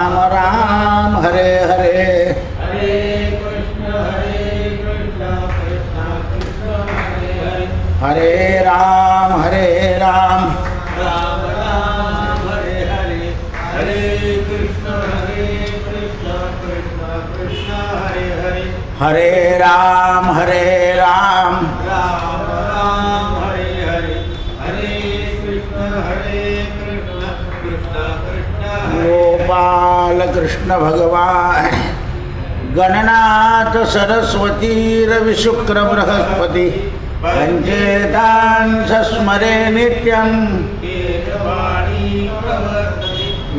राम राम हरे हरे हरे कृष्ण कृष्ण कृष्ण हरे हरे हरे राम राम राम हरे हरे हरे कृष्ण कृष्ण कृष्ण हरे हरे हरे राम राम राम हरे हरे हरे कृष्ण कृष्ण कृष्ण गोपाल कृष्ण भगवान गणनाथ सरस्वती रवि शुक्र बृहस्पति पंचेतांश स्मरे नित्यं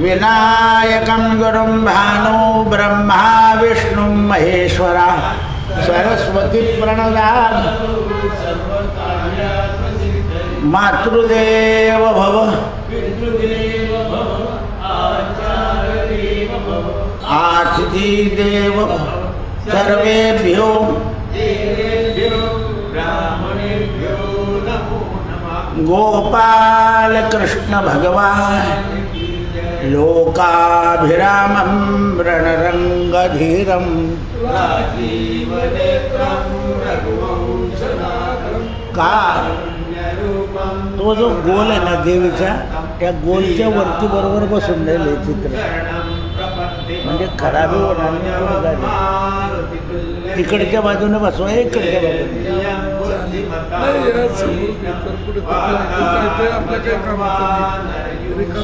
विनायकं गुरुं भानु ब्रह्मा विष्णु महेश्वरा सरस्वती प्रणदान मातृदेव भव आतिथि देव सर्वेभ्यो गोपाल कृष्ण भगवान लोकाभिरामं रणरंगधीरं का तो जो गोल आहे ना देवीचा त्या गोलच्या वरती बरोबर बसून राहिले चित्र म्हणजे खराबी होणार नाही. तिकडच्या बाजूने बसवा इकडच्या बाजूने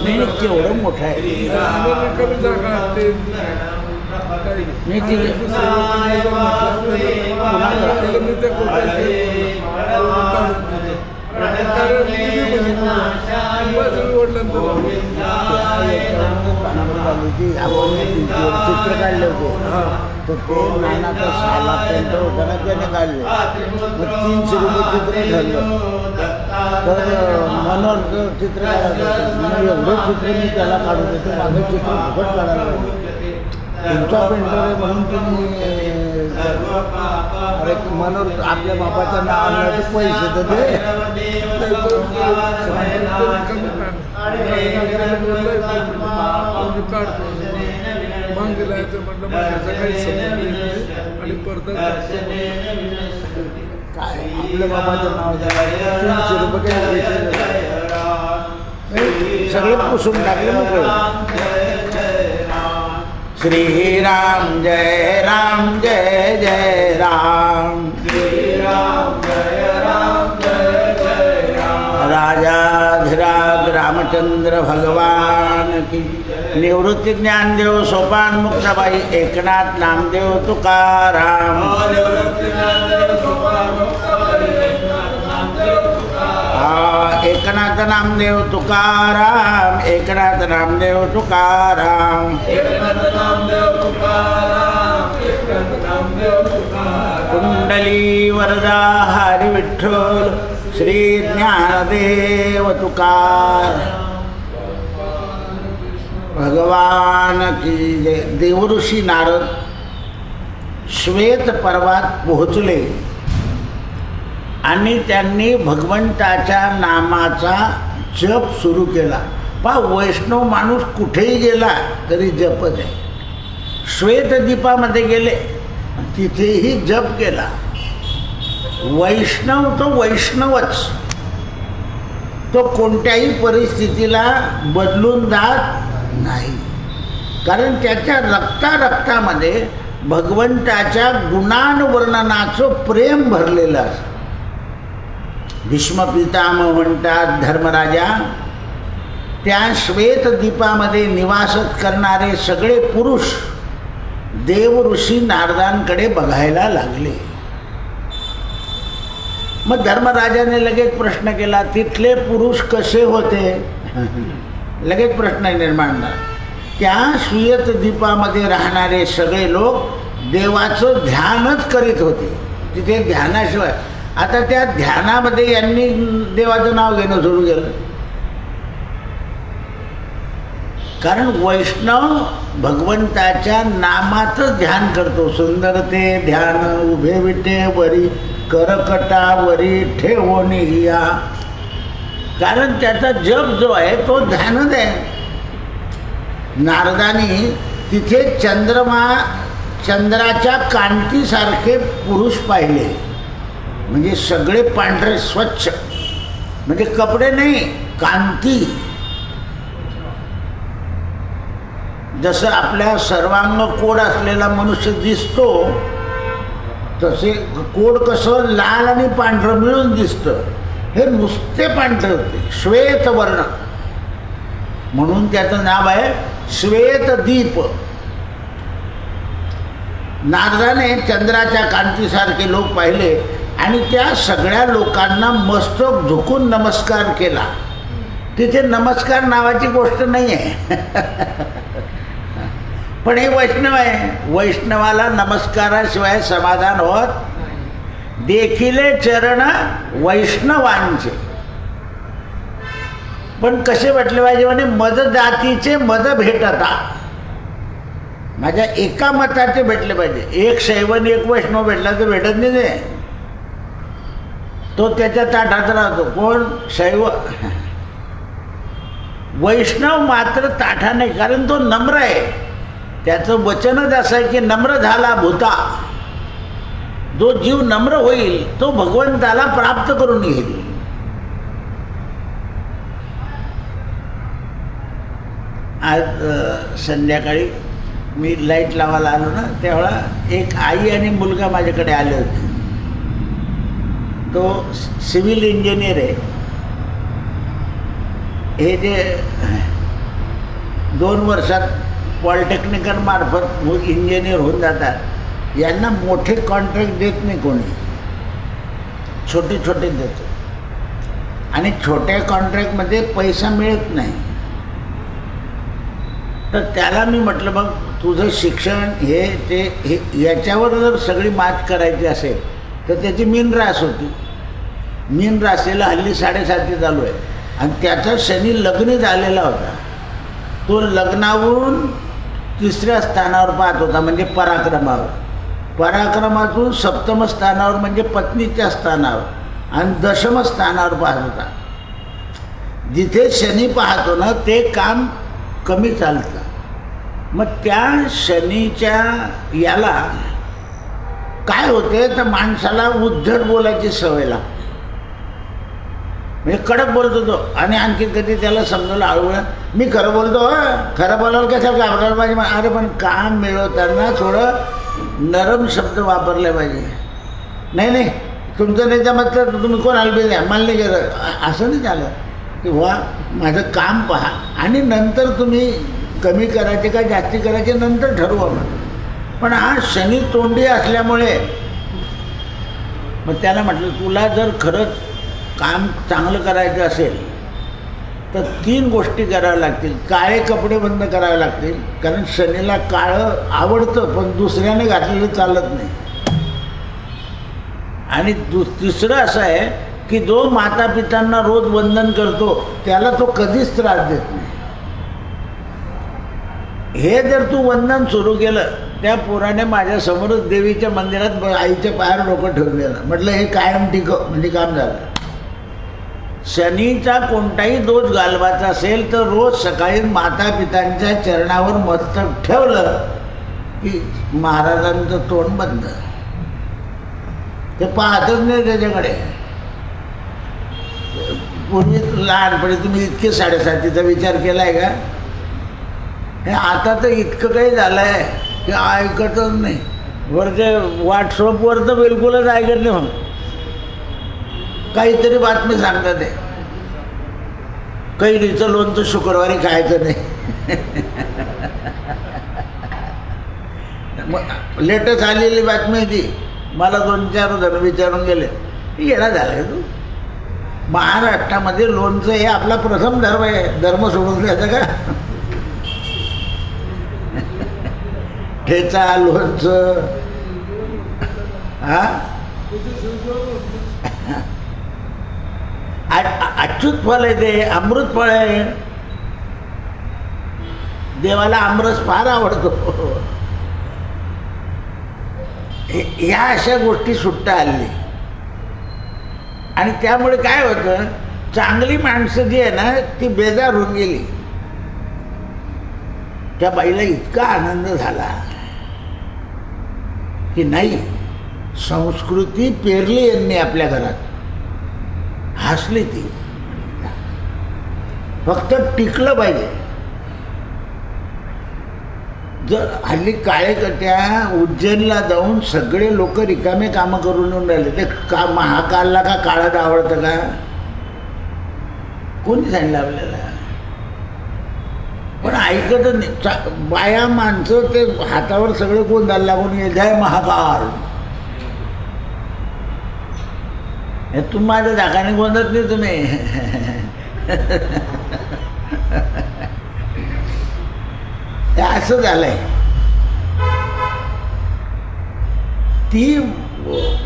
नाही केवढं मोठं आहे नाही चित्र काढले होते तर ते नानाचा साला पेंट होता ना त्याने काढले मग 300 रुपये चित्र ठरलं तर मनोहर चित्र काढायचं मग एवढं चित्र मी त्याला काढू देतो माझं चित्र फुकट काढायला पाहिजे तुमचा पेंटर आहे म्हणून तुम्ही अरे मनोहर आपल्या बापाच्या नावाने पैसे तर दे काय आपल्या बाबाचं नाव 300 रुपये सगळे पुसून टाकले मोकळे. श्री राम जय जय राम राजाधिराज रामचंद्र भगवान की. निवृत्ती ज्ञानदेव सोपान मुक्ताबाई एकनाथ नामदेव तुकाराम एकनाथ नामदेव तुकाराम एकनाथ नामदेव तुकाराम कुंडली वरदा हरी विठ्ठल श्री ज्ञानदेव तुकार भगवान की जय. देवऋषी नारद श्वेत पर्वत पोहोचले आणि त्यांनी भगवंताच्या नामाचा जप सुरू केला. पहा वैष्णव माणूस कुठेही गेला तरी जपच आहे. श्वेतद्वीपामध्ये गेले तिथेही जप केला. वैष्णव तो वैष्णवच, तो कोणत्याही परिस्थितीला बदलून जात नाही, कारण त्याच्या रक्तामध्ये भगवंताच्या गुणांवर्णनाचं प्रेम भरलेलं असतं. भीष्म पितामह म्हणतात धर्मराजा त्या श्वेतद्वीपामध्ये निवास करणारे सगळे पुरुष देव ऋषी नारदांकडे बघायला लागले. मग धर्मराजाने लगेच प्रश्न केला तिथले पुरुष कसे होते. लगेच प्रश्न निर्माण झाला. त्या श्वेतद्वीपामध्ये राहणारे सगळे लोक देवाचं ध्यानच करीत होते. तिथे ध्यानाशिवाय आता त्या ध्यानामध्ये यांनी देवाचं नाव घेणं सुरू केलं. कारण वैष्णव भगवंताच्या नामातच ध्यान करतो. सुंदरते ध्यान उभे विटे वरी करकटावरी ठेवोनी हिया. कारण त्याचा जप जो आहे तो ध्यानच आहे. नारदानी तिथे चंद्राच्या कांतीसारखे पुरुष पाहिले, म्हणजे सगळे पांढरे स्वच्छ, म्हणजे कपडे नाही, कांती. जसं आपल्या सर्वांग कोड असलेला मनुष्य दिसतो तसे कोड कसं लाल आणि पांढरं मिळून दिसतं, हे नुसते पांढरे होते, श्वेत वर्ण, म्हणून त्याचं नाव आहे श्वेतदीप. नारदाने चंद्राच्या कांतीसारखे लोक पाहिले आणि त्या सगळ्या लोकांना मस्तक झुकून नमस्कार केला. तिथे नमस्कार नावाची गोष्ट नाही आहे. पण हे वैष्णव आहे, वैष्णवाला नमस्काराशिवाय समाधान होत. देखिले चरण वैष्णवांचे. पण कसे भेटले पाहिजे म्हणे, मद जातीचे मद भेटता, माझ्या एका मताचे भेटले पाहिजे. एक शैवन एक वैष्णव भेटला तर भेटत नाही ते, तो त्याच्या ताटात राहतो. कोण? शैव. वैष्णव मात्र ताठा नाही, कारण तो नम्र आहे. त्याचं वचनच असं आहे की नम्र झाला भूता. जो जीव नम्र होईल तो भगवंताला प्राप्त करून येईल. आज संध्याकाळी मी लाईट लावायला आलो ना, तेव्हा एक आई आणि मुलगा माझ्याकडे आले होते. तो सिव्हिल इंजिनियर आहे. हे जे 2 वर्षात पॉलिटेक्निकल मार्फत इंजिनियर होऊन जातात, यांना मोठे कॉन्ट्रॅक्ट देत नाही कोणी, छोटे छोटे देतो. आणि छोट्या कॉन्ट्रॅक्टमध्ये पैसा मिळत नाही. तर त्याला मी म्हटलं, मग तुझं शिक्षण हे ते हे याच्यावर जर सगळी मात करायची असेल तर त्याची मीन रास होती. मीन राशीला हल्ली 7.5 चालू आहे आणि त्याचा शनी लग्न झालेला होता. तो लग्नावरून 3ऱ्या स्थानावर पाहत होता, म्हणजे पराक्रमावर. पराक्रमातून 7म स्थानावर म्हणजे पत्नीच्या स्थानावर आणि 10म स्थानावर पाहत होता. जिथे शनी पाहतो ना ते काम कमी चालतं. मग त्या शनीच्या याला काय होते तर माणसाला उद्धट बोलायची सवय लागते, म्हणजे कडक बोलतो तो. आणि आणखी कधी त्याला समजवलं आळवळं, मी खरं बोलतो, खरं बोलायला कसं घाबरायला पाहिजे. अरे पण काम मिळवताना थोडं नरम शब्द वापरले पाहिजे. नाही नाही तुमचं नाही जमत तर तुम्ही कोण हलबे द्या, मला नाही करत, असं नाही झालं की वा माझं काम पहा आणि नंतर तुम्ही कमी करायचे का जास्ती करायचे नंतर ठरवा. पण हा शनी तोंडी असल्यामुळे मग त्याला म्हटलं, तुला जर खरंच काम चांगलं करायचं असेल तर 3 गोष्टी कराव्या लागतील. काळे कपडे बंद करावे लागतील, कारण शनीला काळं आवडतं पण दुसऱ्याने घातलेलं चालत नाही. आणि तिसरं असं आहे की जो माता पित्यांना रोज वंदन करतो त्याला तो कधीच त्रास देत नाही. हे जर तू वंदन सुरू केलं, त्या पोराने माझ्यासमोरच देवीच्या मंदिरात आईच्या पायावर डोकं ठेवलेलं. म्हटलं हे कायम टिकव, म्हणजे काम झालं. शनीचा कोणताही दोष घालवायचा असेल तर रोज सकाळी माता पित्यांच्या चरणावर मस्तक ठेवलं की महाराजांचं तोंड बंद. ते पाहतच नाही त्याच्याकडे. पूर्वी लहानपणी तुम्ही इतके 7.5चा विचार केला आहे का? हे आता तर इतकं काही झालं आहे की ऐकतच नाही. वर ते व्हॉट्सअपवर तर बिलकुलच ऐकत नाही. मग काहीतरी बातमी सांगतात ते कैरीचं लोणचं शुक्रवारी खायचं नाही. मग लेटेस्ट आलेली बातमी ती मला 2-4 जण विचारून गेले, येणा झालं आहे तू. महाराष्ट्रामध्ये लोणचं हे आपला प्रथम धर्म आहे, धर्म सोडून द्यायचं का? ठेचा लोणचं हा अच्युत फळ आहे, ते अमृत फळ आहे. देवाला आमरस फार आवडतो. ह्या अशा गोष्टी सुट्टा हल्ली. आणि त्यामुळे काय होतं, चांगली माणसं जी आहे ना ती बेजार होऊन गेली. त्या बाईला इतका आनंद झाला की नाही, संस्कृती पेरली यांनी आपल्या घरात. हसली ती. फक्त टिकलं पाहिजे. जर हल्ली काळेकट्या उज्जैनला जाऊन सगळे लोक रिकामे कामं करून येऊन राहिले. ते का महाकालला का काळात आवडतं का? कोणी सांगितलं आपल्याला? पण ऐकत नाही. बाया माणसं ते हातावर सगळे गोंधळ लागून ये जय महाकाल. हे तुम्ही माझ्या धाकाने गोंधत नाही तुम्ही. हे असं झालंय. ती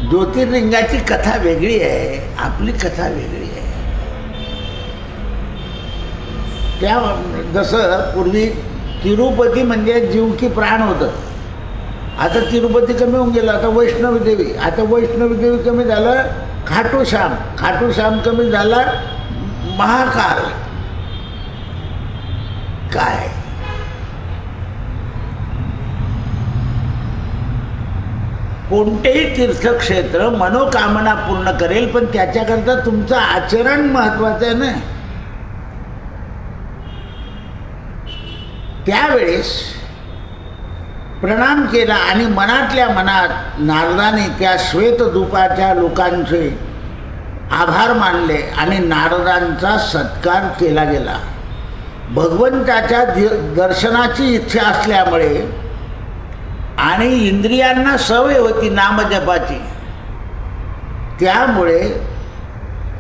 ज्योतिर्लिंगाची कथा वेगळी आहे, आपली कथा वेगळी आहे. त्या जसं पूर्वी तिरुपती म्हणजे जीव की प्राण होतं. आता तिरुपती कमी होऊन गेलं. आता वैष्णवी देवी. आता वैष्णवी देवी कमी झालं खाटू श्याम. खाटू श्याम कमी झाला महाकाल. काय कोणतेही तीर्थक्षेत्र मनोकामना पूर्ण करेल, पण त्याच्याकरता तुमचं आचरण महत्वाचं आहे ना. त्यावेळेस प्रणाम केला आणि मनातल्या मनात नारदाने त्या श्वेतदूपाच्या लोकांचे आभार मानले आणि नारदांचा सत्कार केला गेला. भगवंताच्या दर्शनाची इच्छा असल्यामुळे आणि इंद्रियांना सवय होती नामजपाची, त्यामुळे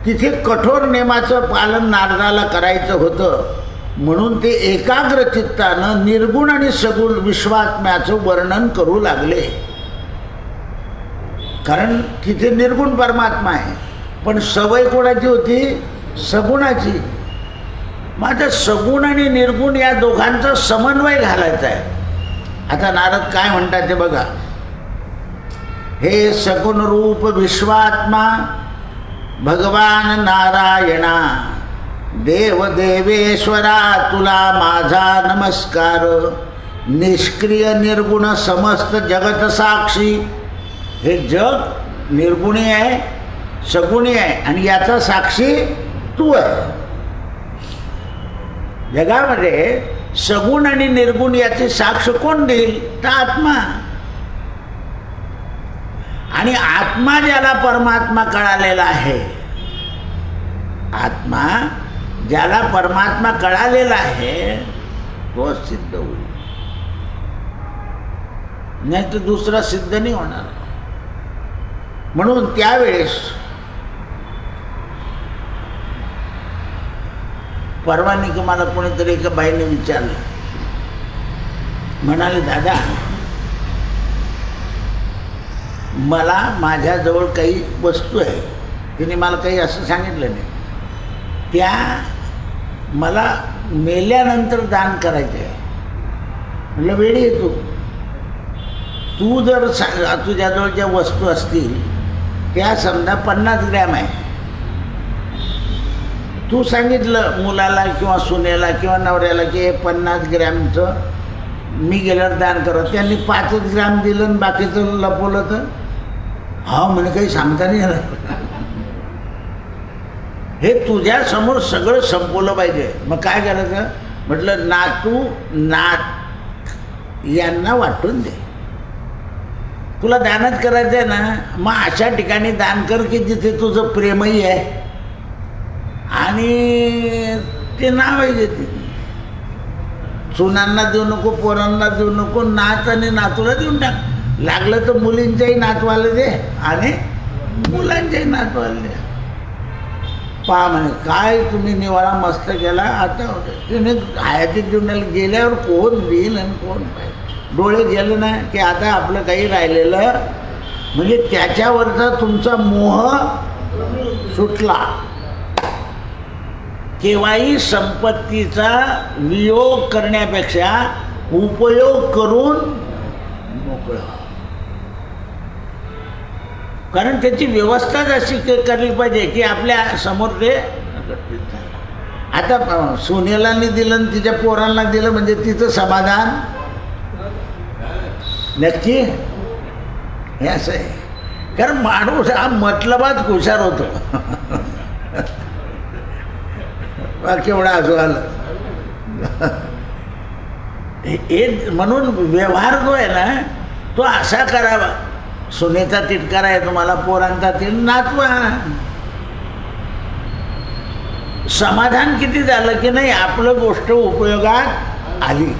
तिथे कठोर नियमाचं पालन नारदाला करायचं होतं. म्हणून ते एकाग्र चित्तानं निर्गुण आणि सगुण विश्वात्म्याचं वर्णन करू लागले. कारण तिथे निर्गुण परमात्मा आहे, पण सवय कोणाची होती? सगुणाची. माझं सगुण आणि निर्गुण या दोघांचा समन्वय घालायचा आहे. आता नारद काय म्हणतात ते बघा. हे सगुण रूप विश्वात्मा भगवान नारायणा, देव देवेश्वरा तुला माझा नमस्कार. निष्क्रिय निर्गुण समस्त जगत साक्षी. हे जग निर्गुणी आहे, सगुणी आहे आणि याचा साक्षी तू आहे. जगामध्ये सगुण आणि निर्गुण याची साक्ष कोण देईल? तर आत्मा. आणि आत्मा ज्याला परमात्मा कळालेला आहे, आत्मा ज्याला परमात्मा कळालेला आहे तो सिद्ध होईल, नाही तर दुसरा सिद्ध नाही होणार. म्हणून त्यावेळेस परवानी की मला कोणीतरी एका बाईने विचारलं, म्हणाले दादा मला माझ्याजवळ काही वस्तू आहे, तिने मला काही असं सांगितलं नाही, त्या मला मेल्यानंतर दान करायचे आहे. म्हटलं वेळी आहे तू जर तुझ्याजवळ ज्या वस्तू असतील त्या समजा 50 ग्रॅम आहे, तू सांगितलं मुलाला किंवा सुनेला किंवा नवऱ्याला की हे 50 ग्रॅमचं मी गेल्यावर दान करा, त्यांनी 5 ग्रॅम दिलं आणि बाकीचं लपवलं तर हा म्हणे काही सांगता नाही आलं. हे तुझ्या समोर सगळं संपवलं पाहिजे. मग काय करायचं? म्हटलं नातू नात यांना वाटून दे. तुला दानच करायचं आहे ना, मग अशा ठिकाणी दान कर की जिथे तुझं प्रेमही आहे आणि ते नाव आहे देते. सुनांना देऊ नको, पोरांना देऊ नको, नात आणि नातूला देऊन टाक. लागलं तर मुलींच्याही नातवाला दे आणि मुलांच्याही नातवाला दे. पहा म्हणे काय तुम्ही निवाळा मस्त केला. आता तिने हयातीत जीवनाला गेल्यावर कोण देईल आणि कोण पाहिजे. डोळे गेले ना की आता आपलं काही राहिलेलं म्हणजे त्याच्यावरचा तुमचा मोह सुटला. केव्हाही संपत्तीचा वियोग करण्यापेक्षा उपयोग करून मोकळं. कारण त्याची व्यवस्थाच अशी करली पाहिजे की आपल्या समोर ते आता सोनेलानी दिलं आणि तिच्या पोरांना दिलं म्हणजे तिचं समाधान नक्की हे असं आहे. कारण माणूस हा मतलबात हुशार होतो. केवढा असं आलं हे म्हणून व्यवहार जो आहे ना तो असा करावा. सोन्याचा तिटकारा आहे तुम्हाला, पोरांचा तिट नाचवा. समाधान किती झालं की नाही आपलं गोष्ट उपयोगात आली.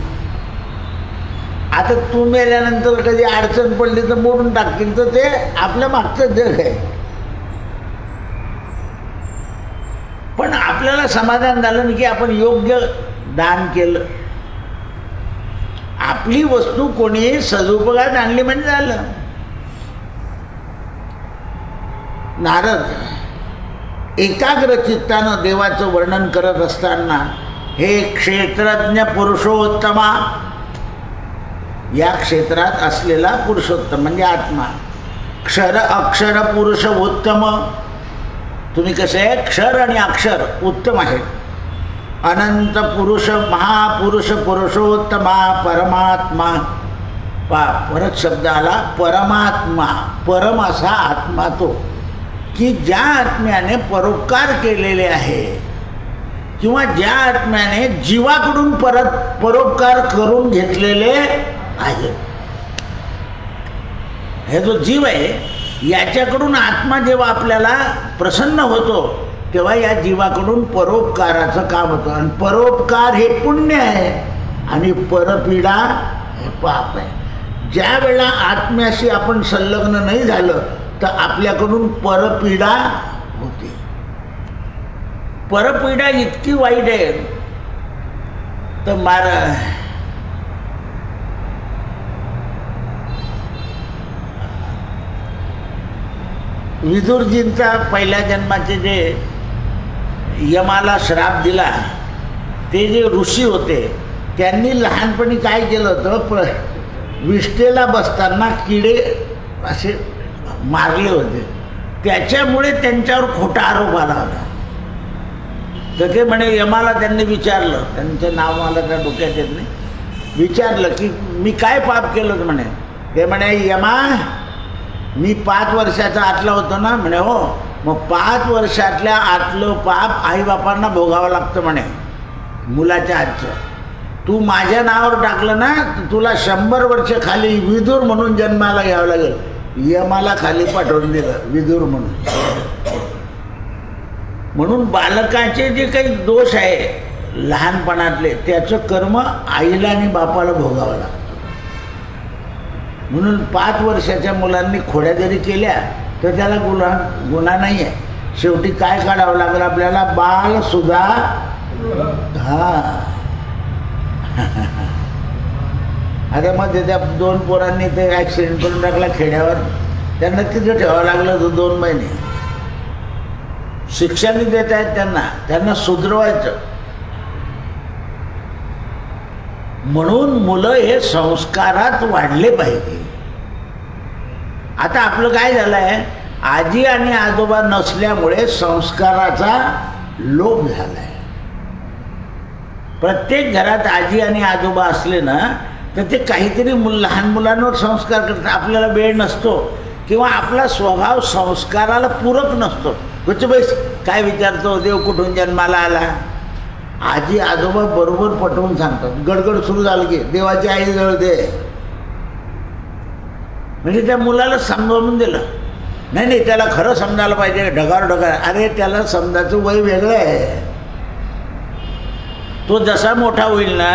आता तू मेल्यानंतर कधी अडचण पडली तर मोडून टाकतील, तर ते आपल्या मागचं जग आहे. पण आपल्याला समाधान झालं ना की आपण योग्य दान केलं, आपली वस्तू कोणी सदुपयोगात आणली म्हणजे झालं. नारद एकाग्र चित्तानं देवाचं वर्णन करत असताना हे क्षेत्रज्ञ पुरुषोत्तमा, या क्षेत्रात असलेला पुरुषोत्तम म्हणजे आत्मा, क्षर अक्षर पुरुष उत्तम. तुम्ही कसे आहे, क्षर आणि अक्षर उत्तम आहेत. अनंत पुरुष महापुरुष पुरुषोत्तमा परमात्मा. परत शब्द आला परमात्मा, परम असा आत्मा तो की ज्या आत्म्याने परोपकार केलेले आहे किंवा ज्या आत्म्याने जीवाकडून परत परोपकार करून घेतलेले आहे. हे जो जीव आहे याच्याकडून आत्मा जेव्हा आपल्याला प्रसन्न होतो तेव्हा या जीवाकडून परोपकाराचं काम होतं. आणि परोपकार हे पुण्य आहे आणि परपीडा हे पाप आहे. ज्या वेळेला आत्म्याशी आपण संलग्न नाही झालं तर आपल्याकडून परपीडा होते. परपीडा इतकी वाईट आहे तर विदुरजींचा पहिल्या जन्माचे जे यमाला श्राप दिला ते जे ऋषी होते त्यांनी लहानपणी काय केलं होतं, विष्ठेला बसताना किडे असे मारले होते, त्याच्यामुळे त्यांच्यावर खोटा आरोप आला होता. तर ते म्हणे यमाला त्यांनी विचारलं, त्यांचं नाव मला त्या डोक्यात येत नाही, विचारलं की मी काय पाप केलं म्हणे. ते म्हणे यमा मी 5 वर्षाचा आतला होतो ना. म्हणे हो, मग 5 वर्षातल्या आतलं पाप आईबापांना भोगावं लागतं म्हणे मुलाच्या हातचं. तू माझ्या नावावर टाकलं ना तुला 100 वर्ष खाली विदुर म्हणून जन्माला घ्यावं लागेल. यमाला खाली पाठवून दिलं विदुर म्हणून. म्हणून बालकाचे जे काही दोष आहे लहानपणातले त्याचं कर्म आईला आणि बापाला भोगावं लागतं. म्हणून 5 वर्षाच्या मुलांनी खोड्या जरी केल्या तर त्याला गुन्हा नाही आहे. शेवटी काय काढावं लागलं आपल्याला, बाल सुद्धा. आता मग त्या 2 पोरांनी ते ॲक्सिडेंट करून टाकला खेड्यावर, त्यांना तिथं ठेवावं लागलं 2 महिने. शिक्षाने देत आहेत त्यांना सुधरवायचं. म्हणून मुलं हे संस्कारात वाढले पाहिजे. आता आपलं काय झालं आहे, आजी आणि आजोबा नसल्यामुळे संस्काराचा लोप झाला आहे. प्रत्येक घरात आजी आणि आजोबा असले ना तर ते काहीतरी लहान मुलांवर संस्कार करतात. आपल्याला वेळ नसतो किंवा आपला स्वभाव संस्काराला पूरक नसतो. कुछ बैस काय विचारतो, देव कुठून जन्माला आला. आजी आजोबा बरोबर पटवून सांगतात. गडगड सुरू झालं की देवाची आई जवळ दे, म्हणजे त्या मुलाला समजावून दिलं. नाही त्याला खरं समजायला पाहिजे, ढगार. अरे त्याला समजायचं वय वेगळं आहे. तो जसा मोठा होईल ना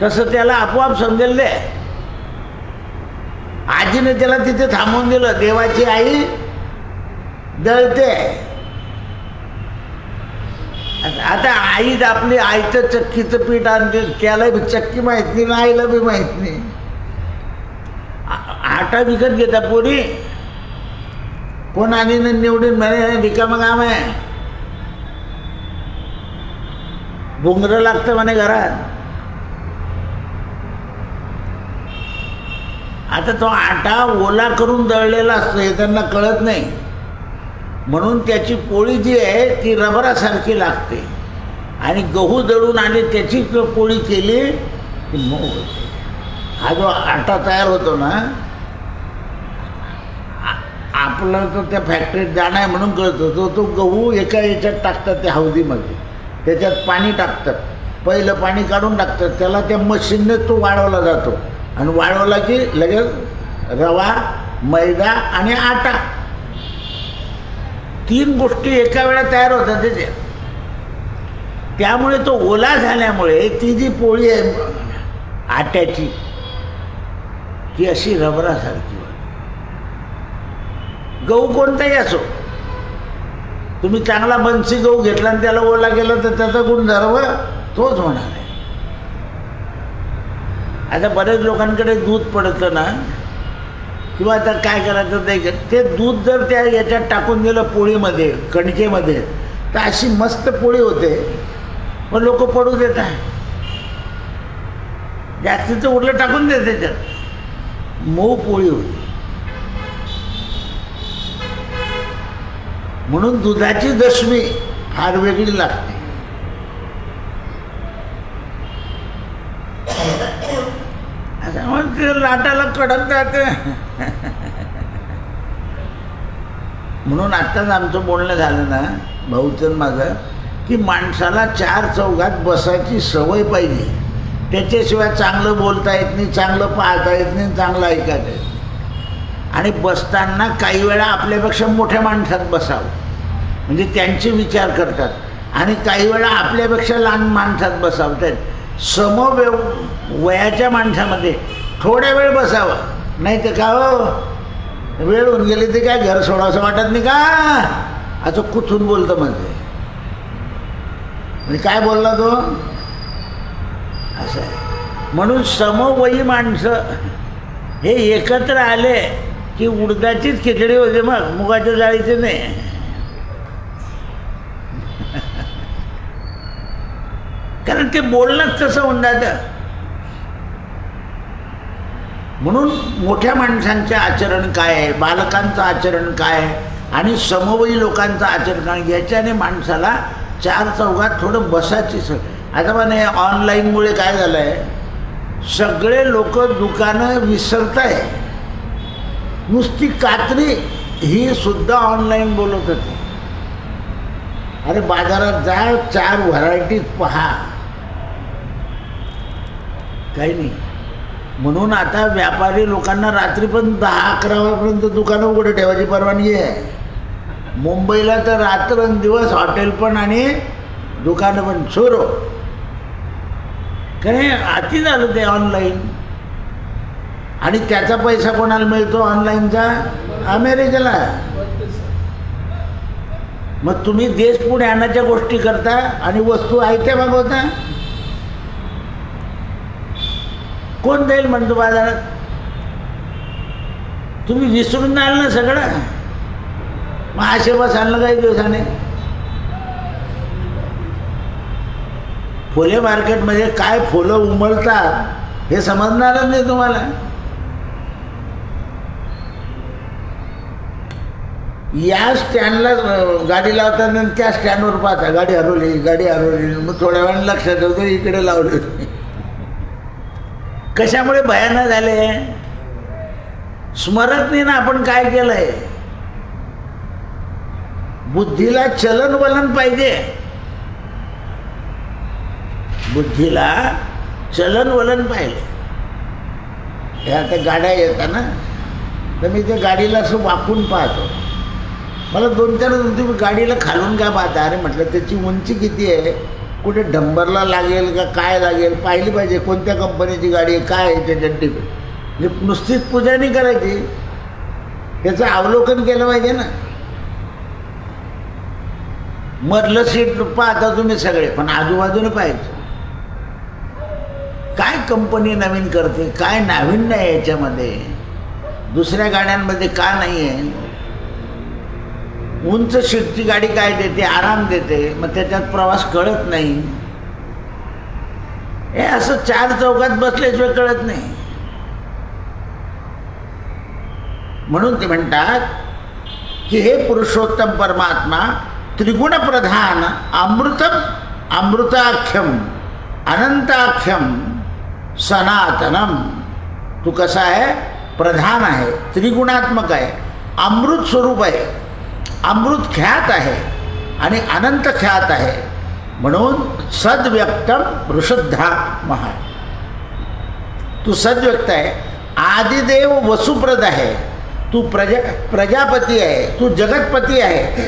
तसं त्याला आपोआप समजेल दे. आजीने त्याला तिथे थांबवून दिलं. देवाची आई दळते. आता आई आपली आईचं चक्कीचं पीठ आणते, त्याला बी चक्की माहीत नाही ना आईला बी माहीत नाही. आटा विकत घेता पोरी, कोण आणि निवडून म्हणे रिकामं काम आहे, भुंगरं लागतं म्हणे घरात. आता तो आटा ओला करून दळलेला असतो हे त्यांना कळत नाही. म्हणून त्याची पोळी जी आहे ती रबरासारखी लागते आणि गहू दळून आणि त्याची पोळी केली की मऊ होते. हा जो आटा तयार होतो ना, आपलं तर त्या फॅक्टरीत जाणं आहे म्हणून कळतो, तो गहू एका याच्यात टाकतात त्या हौदीमध्ये, त्याच्यात पाणी टाकतात, पहिलं पाणी काढून टाकतात, त्याला त्या मशीनने तो वाळवला जातो आणि वाळवला की लगेच रवा, मैदा आणि आटा 3 गोष्टी एका वेळा तयार होतात त्याच्यात. त्यामुळे तो ओला झाल्यामुळे ती जी पोळी आहे आट्याची ती अशी रबरासारखी. गहू कोणताही असो, तुम्ही चांगला बन्सी गहू घेतला आणि त्याला ओला केला तर त्याचा गुणधर्म तोच होणार आहे. आता बरेच लोकांकडे दूध पडतं ना, किंवा आता काय करायचं ते दूध जर त्या याच्यात टाकून दिलं पोळीमध्ये, कणकेमध्ये, तर अशी मस्त पोळी होते. मग लोक पडू देतात, जास्तीचं उरलं टाकून देत त्याच्यात, मऊ पोळी होईल. म्हणून दुधाची दशमी फार वेगळी लागते. आता मग ते लाटाला कडक जाते. म्हणून आत्ताच आमचं बोलणं झालं ना भाऊचं माझं, की माणसाला 4 चौघात बसायची सवय पाहिजे. त्याच्याशिवाय चांगलं बोलता येत नाही, चांगलं पाहता येत नाही, चांगलं ऐकायचं येत नाही. आणि बसताना काही वेळा आपल्यापेक्षा मोठ्या माणसात बसावं, म्हणजे त्यांचे विचार करतात. आणि काही वेळा आपल्यापेक्षा लहान माणसात बसावं, त्या वयाच्या माणसामध्ये थोड्या वेळ बसावं. नाही तर का हो, वेळ होऊन गेली ते काय घर सोडावंसं वाटत नाही का, असं कुठून बोलतं म्हणजे काय बोलला तो, असं आहे. म्हणून समवयी माणसं हे एकत्र आले की उडदाचीच खिचडी होते, मग मुगाच्या डाळीचे नाही. कारण ते बोलणंच तसं होऊन जातं. म्हणून मोठ्या माणसांचे आचरण काय आहे, बालकांचं आचरण काय आहे आणि समवयी लोकांचं आचरण काय, याच्याने माणसाला 4 चौघात थोडं बसायची सवय. आता म्हणे ऑनलाईनमुळे काय झालं आहे, सगळे लोक दुकानं विसरत आहे. नुसती कात्री ही सुद्धा ऑनलाईन बोलत होती. अरे बाजारात जा, 4 व्हरायटीज पहा, काही नाही. म्हणून आता व्यापारी लोकांना रात्री पण 10-11 वाजेपर्यंत दुकानं उघडं ठेवायची परवानगी आहे. मुंबईला तर रात्रंदिवस हॉटेल पण आणि दुकानं पण सुरू. कारण अति झालं ते ऑनलाईन. आणि त्याचा पैसा कोणाला मिळतो ऑनलाईनचा, अमेरिकेला. मग तुम्ही देश पुढे आणण्याच्या गोष्टी करता आणि वस्तू आयत्या मागवता. कोण जाईल म्हणतो बाजारात, तुम्ही विसरून जाल ना सगळं. मग असे बस आणलं काही दिवसाने. फुले मार्केटमध्ये काय फुलं उमलतात हे समजणारच नाही तुम्हाला. या स्टँडला गाडी लावताना त्या स्टँडवर पाहता गाडी हरवली, गाडी हरवली. मग थोड्या वेळाने लक्षात येतं इकडे लावली. कशामुळे भयानक झाले, स्मरत नाही ना आपण काय केलंय. बुद्धीला चलन वलन पाहिजे, बुद्धीला चलन वलन पाहिजे. हे आता गाड्या येतात ना, तर मी त्या गाडीला असं वाकून पाहतो. मला 2-4 तुम्ही गाडीला खालून काय पाहता. अरे म्हटलं त्याची उंची किती आहे, कुठे डंबरला लागेल का काय लागेल पाहिली पाहिजे, कोणत्या कंपनीची गाडी आहे, काय आहे त्याच्यात डिपेंड. म्हणजे नुसतीच पूजा नाही करायची, त्याचं अवलोकन केलं पाहिजे ना. मधलं सीट पाहता तुम्ही सगळे, पण आजूबाजूने पाहायचं काय कंपनी नवीन करते, काय नाविन्य आहे याच्यामध्ये, दुसऱ्या गाड्यांमध्ये का नाही आहे. उंच सीटची गाडी काय देते, आराम देते, मग त्याच्यात प्रवास कळत नाही. हे असं 4 चौघात बसल्याशिवाय कळत नाही. म्हणून ते म्हणतात की हे पुरुषोत्तम परमात्मा त्रिगुण प्रधान अमृत अमृताख्यम अनंताख्यम सनातनम. तू कसा आहे? प्रधान आहे, त्रिगुणात्मक आहे, अमृत स्वरूप आहे, अमृत ख्यात आहे आणि अनंत ख्यात आहे. म्हणून सद्व्यक्तम वृषद्धात्म आहे. तू सद्व्यक्त आहे, आदिदेव वसुप्रद आहे, तू प्रजापती आहे, तू जगतपती आहे,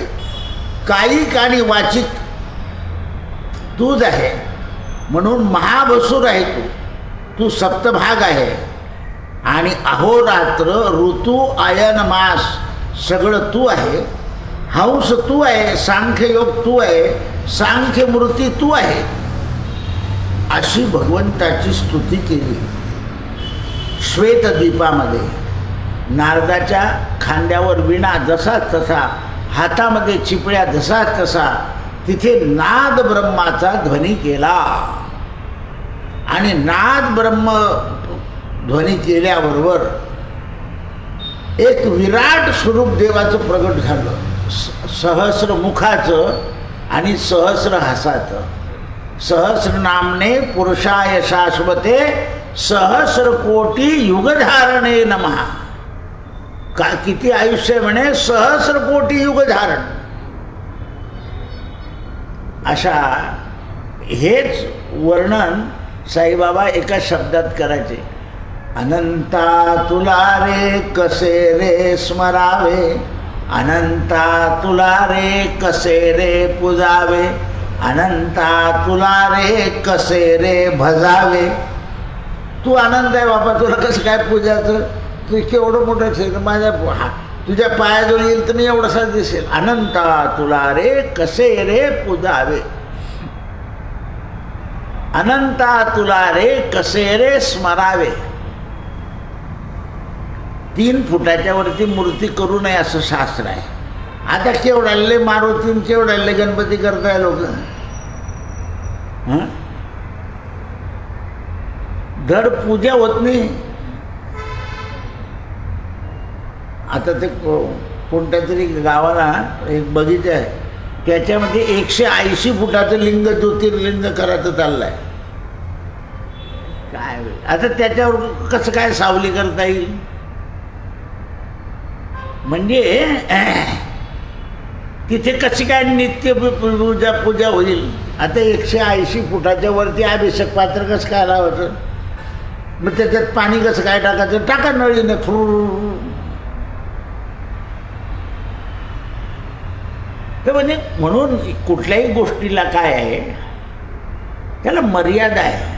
कायिक आणि वाचिक तूच आहे. म्हणून महावसुर आहे तू सप्तभाग आहे. आणि अहोरात्र ऋतू आयन मास सगळं तू आहे. हंस तू आहे, सांख्ययोग तू आहे, सांख्यमूर्ती तू आहे. अशी भगवंताची स्तुती केली श्वेतद्वीपामध्ये. नारदाच्या खांद्यावर विणा जसा तसा, हातामध्ये चिपळ्या जसा तसा, तिथे नाद ब्रह्माचा ध्वनी केला. आणि नाद ब्रह्म ध्वनी केल्याबरोबर एक विराट स्वरूप देवाचं प्रगट झालं. सहस्र मुखाचं आणि सहस्र हासाचं. सहस्र नामने पुरुषाय शाश्वते सहस्र कोटी युगधारणे नमः. का किती आयुष्य म्हणे? सहस्र कोटी युगधारण. अशा हेच वर्णन साईबाबा एका शब्दात करायचे. अनंता तुला रे कसे रे स्मरावे, अनंता तुला रे कसे रे पूजावे, अनंता तुला रे कसे रे भजावे. तू आनंद आहे बाबा, तुला कसं काय पूजाचं? तू केवढं मोठं असेल, माझ्या तुझ्या पायाजवळ येईल तर मी एवढासा दिसेल. अनंता तुला रे कसे रे पूजावे, अनंता तुला रे कसे रे स्मरावे. 3 फुटाच्या वरती मूर्ती करू नये असं शास्त्र आहे. आता केवढाले मारुती, केवढाले गणपती करताय लोक. धड पूजा होत नाही. आता ते कोणत्या तरी गावाला एक बगीचा आहे, त्याच्यामध्ये 180 फुटाचं लिंग ज्योतिर्लिंग करायचं चाललंय. काय आता त्याच्यावर कसं काय सावली करता येईल? म्हणजे तिथे कशी काय नित्य पूजा होईल? आता 180 फुटाच्या वरती अभिषेक पात्र कसं काय लावायचं? मग त्याच्यात पाणी कसं काय टाकायचं? टाका नळीने फुर. तर म्हणजे म्हणून कुठल्याही गोष्टीला काय आहे, त्याला मर्यादा आहे.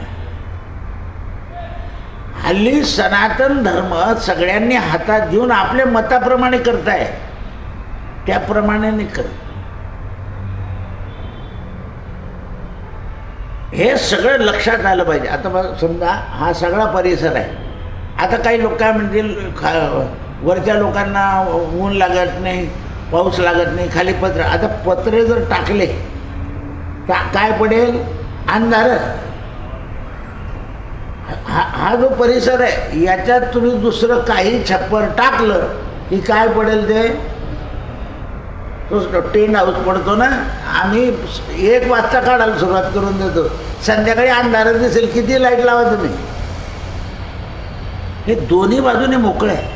हल्ली सनातन धर्म सगळ्यांनी हातात घेऊन आपल्या मताप्रमाणे करताय, त्याप्रमाणे नाही करत. हे सगळं लक्षात आलं पाहिजे. आता समजा हा सगळा परिसर आहे. आता काही लोक काय म्हणतील, वरच्या लोकांना ऊन लागत नाही, पाऊस लागत नाही, खाली पत्र. आता पत्रे जर टाकले तर काय पडेल? अंधार. हा जो परिसर आहे याच्यात तुम्ही दुसरं काही छप्पर टाकलं की काय पडेल? ते तो टेंट हाऊस पडतो ना. आम्ही 1 वाजता काढायला सुरुवात करून देतो, संध्याकाळी अंधारात दिसेल. किती लाईट लावा तुम्ही? हे दोन्ही बाजूने मोकळे आहे.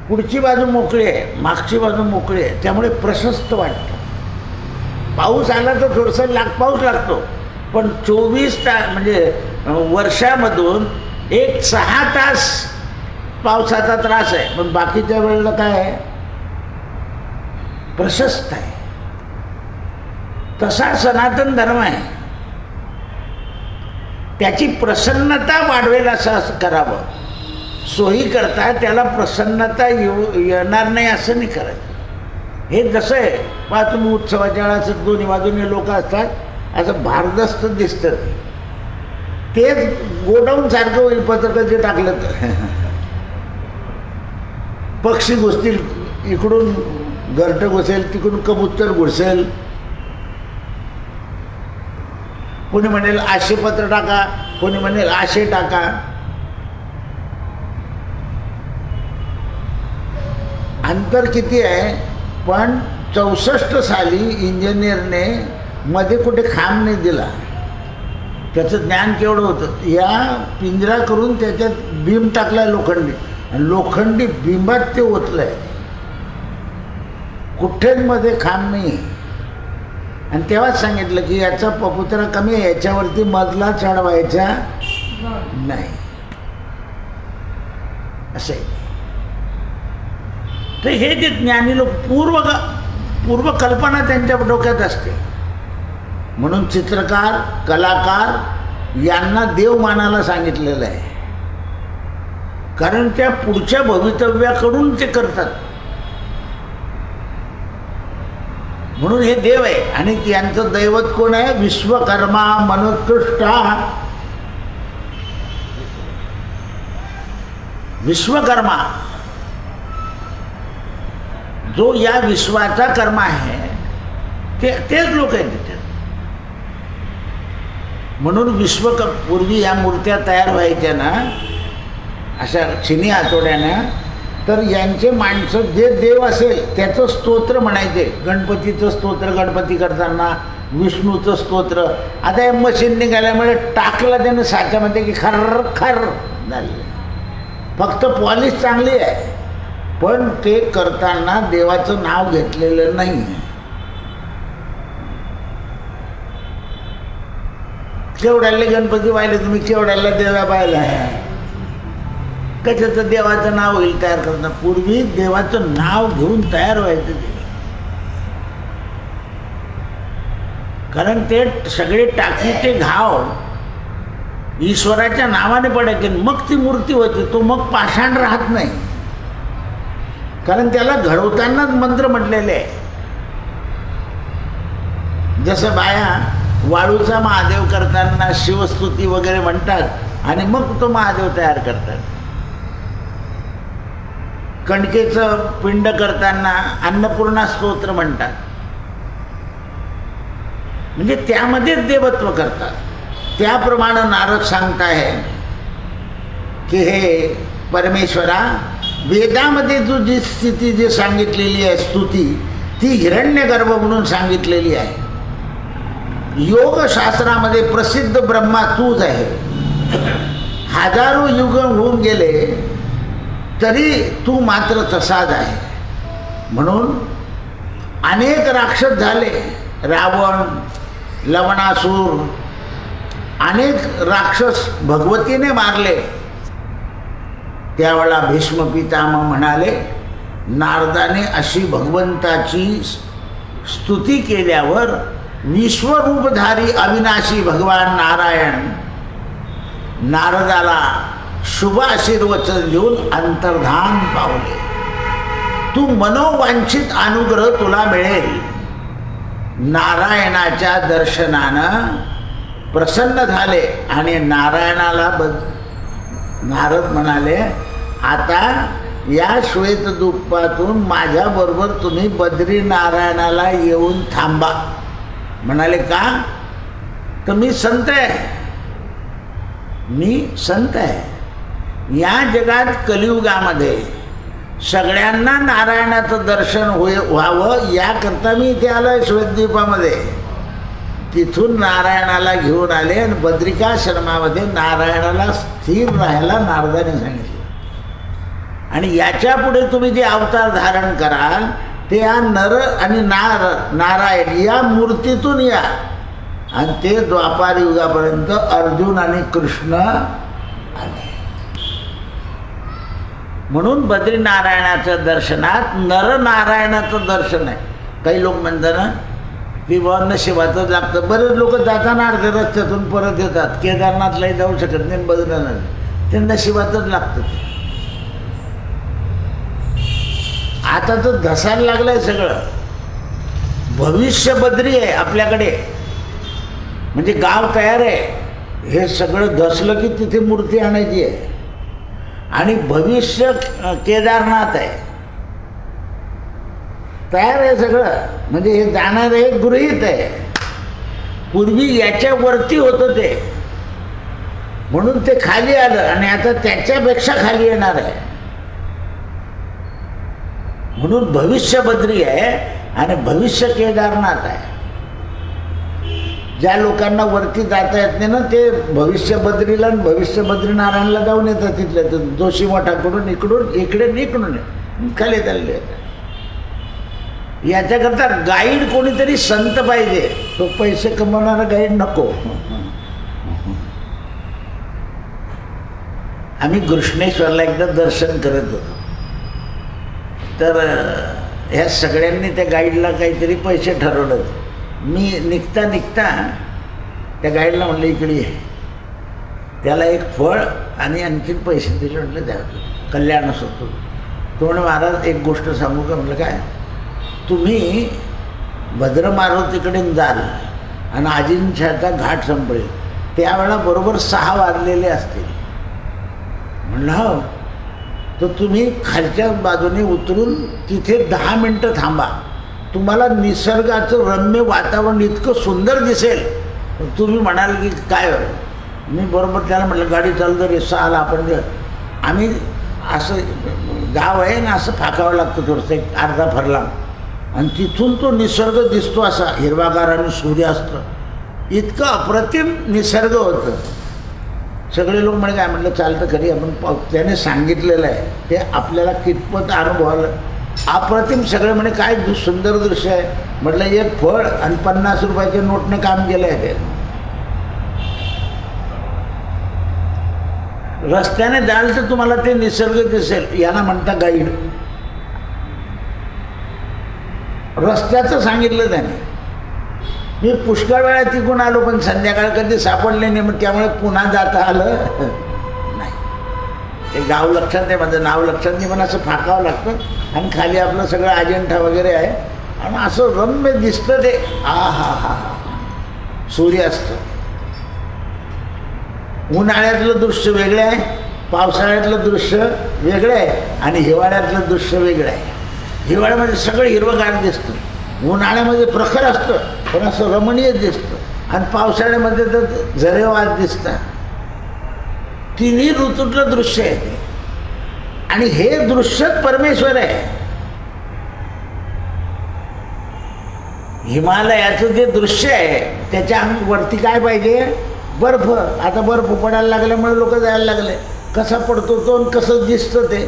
पुढची बाजू मोकळी आहे, मागची बाजू मोकळी आहे. त्यामुळे प्रशस्त वाटतं. पाऊस आला तर थोडंसं पाऊस लागतो, पण 24 तास म्हणजे वर्षामधून 6 तास पावसाचा त्रास आहे. पण बाकीच्या वेळेला काय आहे? प्रशस्त आहे. तसा सनातन धर्म आहे. त्याची प्रसन्नता वाढवेल असं करावं. सोयी करता त्याला प्रसन्नता येणार नाही असं नाही करायचं. हे जसं आहे पहा तुम्ही, उत्सवाच्या वेळेस दोन्ही बाजूने लोक असतात, असं भारदस्त दिसतं. तेच गोडाऊन सारखं होईल पत्रक जे टाकलं तर. पक्षी घुसतील, इकडून घरट घुसेल, तिकडून कबूतर घुसेल. कोणी म्हणेल 800 पत्र टाका, कोणी म्हणेल 800 टाका. अंतर किती आहे? पण 64 साली इंजिनियरने मध्ये कुठे खांब नाही दिला. त्याचं ज्ञान केवढं होतं, या पिंजरा करून त्याच्यात बीम टाकलाय लोखंडी, आणि लोखंडी बिंबात ते ओतलंय, कुठेच मध्ये खांब नाही. आणि तेव्हाच सांगितलं की याचा पपुत्रा कमी आहे, याच्यावरती मजला चढवायचा नाही, असं आहे. तर हे जे ज्ञानी लोक पूर्व कल्पना त्यांच्या डोक्यात असते. म्हणून चित्रकार, कलाकार यांना देव मानायला सांगितलेलं आहे, कारण त्या पुढच्या भवितव्याकडून ते करतात. म्हणून हे देव आहे. आणि यांचं दैवत कोण आहे? विश्वकर्मा मनुत्कृष्टा. विश्वकर्मा जो या विश्वाचा कर्मा आहे, तेच लोक आहेत तिथे. म्हणून पूर्वी या मूर्त्या तयार व्हायच्या ना अशा चिनी हातोड्यानं, तर यांचे माणसं जे देव असेल त्याचं स्तोत्र म्हणायचे. गणपतीचं स्तोत्र गणपती करताना, विष्णूचं स्तोत्र. आता हे मशीन निघाल्यामुळे टाकलं त्यानं साच्यामध्ये की खर्र खर्र झालं. फक्त पॉलिश चांगली आहे, पण ते करताना देवाचं नाव घेतलेलं नाही. केवढ्याला गणपती पाहिले तुम्ही, केवढ्याला देवा पाहिला, कशाचं देवाचं नाव होईल तयार करताना. पूर्वी देवाचं नाव घेऊन तयार व्हायचं ते, कारण ते सगळे टाकीचे घाव ईश्वराच्या नावाने पडायचे, मग ती मूर्ती होती. तो मग पाषाण राहत नाही, कारण त्याला घडवतानाच मंत्र म्हटलेले आहे. जसं बाया वाळूचा महादेव करताना शिवस्तुती वगैरे म्हणतात आणि मग तो महादेव तयार करतात. कणकेचं पिंड करताना अन्नपूर्णा स्तोत्र म्हणतात, म्हणजे त्यामध्येच देवत्व करतात. त्याप्रमाणे नारद सांगताय की हे परमेश्वरा, वेदामध्ये जी स्थिती जी सांगितलेली आहे स्तुती, ती हिरण्यगर्भ म्हणून सांगितलेली आहे. योगशास्त्रामध्ये प्रसिद्ध ब्रह्मा तूच आहे. हजारो युग होऊन गेले तरी तू मात्र तसाच आहे. म्हणून अनेक राक्षस झाले, रावण, लवणासूर, अनेक राक्षस भगवतीने मारले. त्यावेळेला भीष्म पितामह म्हणाले, नारदाने अशी भगवंताची स्तुती केल्यावर विश्वरूपधारी अविनाशी भगवान नारायण नारदाला शुभ आशीर्वचन देऊन अंतर्धान पावले. तू मनोवांछित अनुग्रह तुला मिळेल. नारायणाच्या दर्शनानं प्रसन्न झाले आणि नारायणाला नारद म्हणाले, आता या श्वेतदूपातून माझ्याबरोबर तुम्ही बद्री नारायणाला येऊन थांबा. म्हणाले का? तर मी संत आहे, मी संत आहे. या जगात कलियुगामध्ये सगळ्यांना नारायणाचं दर्शन व्हावं याकरता मी इथे आलो आहे श्वेतद्वीपामध्ये. तिथून नारायणाला घेऊन आले आणि बद्रिकाश्रमामध्ये नारायणाला स्थिर राहायला नारदाने सांगितलं. आणि याच्या पुढे तुम्ही जे अवतार धारण कराल ते या नर आणि नारायण या मूर्तीतून या. आणि ते द्वापार युगापर्यंत अर्जुन आणि कृष्ण आले. म्हणून बद्रीनारायणाच्या दर्शनात नरनारायणाचं दर्शन आहे. काही लोक म्हणतात ना की बा नशिबातच लागतं. बरेच लोक जाताना अर्ध्या रस्त्यातून परत येतात. केदारनाथलाही जाऊ शकत नाही, बद्रीनाथ ते नशिबातच लागतं. आता तर धसायला लागलंय सगळं. भविष्य बद्री आहे आपल्याकडे, म्हणजे गाव तयार आहे. हे सगळं धसलं की तिथे मूर्ती आणायची आहे. आणि भविष्य केदारनाथ आहे, तयार आहे सगळं. म्हणजे हे जाणार आहे गृहीत आहे. पूर्वी याच्यावरती होतं ते, म्हणून ते खाली आलं आणि आता त्याच्यापेक्षा खाली येणार आहे. म्हणून भविष्य बद्री आहे आणि भविष्य केदारनाथ आहे. ज्या लोकांना वरती जाता येत नाही ना ते भविष्य बद्रीला आणि भविष्य बद्रीनारायणला जाऊन येतात तिथल्या जोशी मठाकडून इकडून इकडे निकडून खाली चालले येतात. याच्याकरता गाईड कोणीतरी संत पाहिजे. तो पैसे कमवणारा गाईड नको. आम्ही घृष्णेश्वरला एकदा दर्शन करत होतो, तर ह्या सगळ्यांनी त्या गाईडला काहीतरी पैसे ठरवलं. मी निघता त्या गाईडला म्हणलं इकडे ये. त्याला एक फळ आणि आणखीन पैसे दिले. म्हटलं द्या, कल्याण असो. तो म्हणे महाराज एक गोष्ट सांगू का? म्हटलं काय? तुम्ही भद्रमारुतीकडे जाल आणि अजिंठ्याचा घाट संपळेल त्यावेळेला बरोबर 6 वाजलेले असतील. म्हणलं हो. तर तुम्ही खालच्या बाजूने उतरून तिथे 10 मिनटं थांबा. तुम्हाला निसर्गाचं रम्य वातावरण इतकं सुंदर दिसेल. तुम्ही म्हणाल की काय? मी बरोबर त्याला म्हटलं गाडी चालतं रे 6ला. आपण आम्ही असं गाव आहे ना, असं फाकावं लागतं थोडंसं, एक अर्धा फरला. आणि तिथून तो निसर्ग दिसतो असा हिरवागार आणि सूर्यास्त. इतकं अप्रतिम निसर्ग होतं. सगळे लोक म्हणे काय? म्हटलं चालतं खरी. आपण त्याने सांगितलेलं आहे ते आपल्याला कितपत अनुभवाला अप्रतिम. सगळे म्हणे काय सुंदर दृश्य आहे. म्हटलं एक फळ आणि 50 रुपयाच्या नोटने काम केलं आहे. ते रस्त्याने जाल तर तुम्हाला ते निसर्ग दिसेल. याला म्हणता गाईड. रस्त्याचं सांगितलं त्याने. मी पुष्कळ वेळा तिकून आलो पण संध्याकाळ कधी सापडले नाही. मग त्यामुळे पुन्हा जाता आलं नाही. ते गाव लक्षात आहे, माझं नाव लक्षात नाही, पण असं फाकावं लागतं. आणि खाली आपलं सगळं अजिंठा वगैरे आहे आणि असं रम्य दिसतं ते. हा हा हा सूर्यास्त. उन्हाळ्यातलं दृश्य वेगळं आहे, पावसाळ्यातलं दृश्य वेगळं आहे आणि हिवाळ्यातलं दृश्य वेगळं आहे. हिवाळ्यामध्ये सगळं हिरवंगार दिसतं, उन्हाळ्यामध्ये प्रखर असतं पण असं रमणीय दिसतं आणि पावसाळ्यामध्ये तर झरेवाद दिसतात. तिन्ही ऋतूतलं दृश्य आहे ते. आणि हे दृश्यच परमेश्वर आहे. हिमालयाचं जे दृश्य आहे त्याच्या वरती काय पाहिजे? बर्फ. आता बर्फ पडायला लागल्यामुळे लोक जायला लागले. कसा पडतो तो आणि कसं दिसतं ते.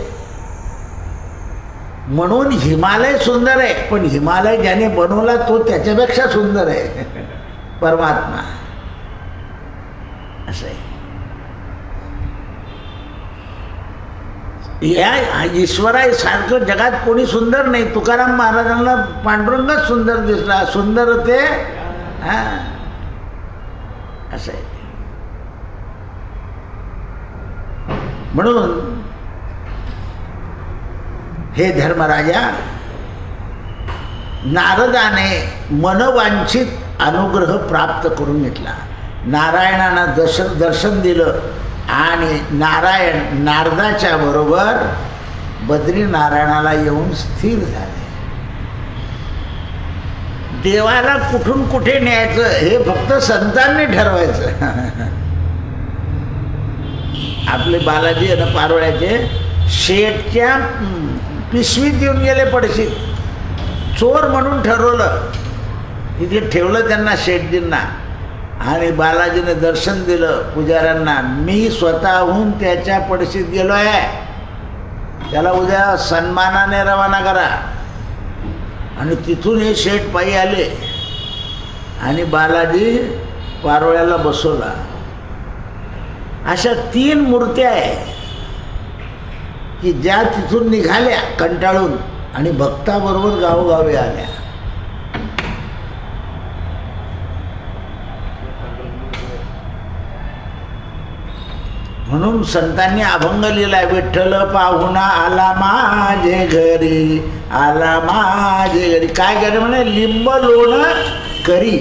म्हणून हिमालय सुंदर आहे, पण हिमालय ज्याने बनवला तो त्याच्यापेक्षा सुंदर आहे. परमात्मा असं आहे. या ईश्वरासारखं जगात कोणी सुंदर नाही. तुकाराम महाराजांना पांडुरंगच सुंदर दिसला. सुंदर ते हा असं आहे. म्हणून हे धर्मराजा, नारदाने मनवांछित अनुग्रह प्राप्त करून घेतला. नारायणानं दर्शन दिलं आणि नारायण नारदाच्या बरोबर बद्रीनारायणाला येऊन स्थिर झाले. देवाला कुठून कुठे न्यायचं हे फक्त संतांनी ठरवायचं. आपले बालाजी आणि पारोळ्याचे शेठच्या पिशवीत येऊन गेले पडशीत. चोर म्हणून ठरवलं. इथे ठेवलं त्यांना शेठजींना आणि बालाजीने दर्शन दिलं पुजाऱ्यांना. मी स्वतःहून त्याच्या पडशीत गेलो आहे. त्याला उद्या सन्मानाने रवाना करा. आणि तिथून हे शेठ पायी आले आणि बालाजी पारोळ्याला बसवला. अशा 3 मूर्त्या आहे की ज्या तिथून निघाल्या कंटाळून आणि भक्ताबरोबर गावोगावी आल्या. म्हणून संतांनी अभंग लिहिलाय. विठ्ठल पाहुणा आला माझे घरी, आला माझे घरी. काय करे म्हणे? लिंब लोण करी.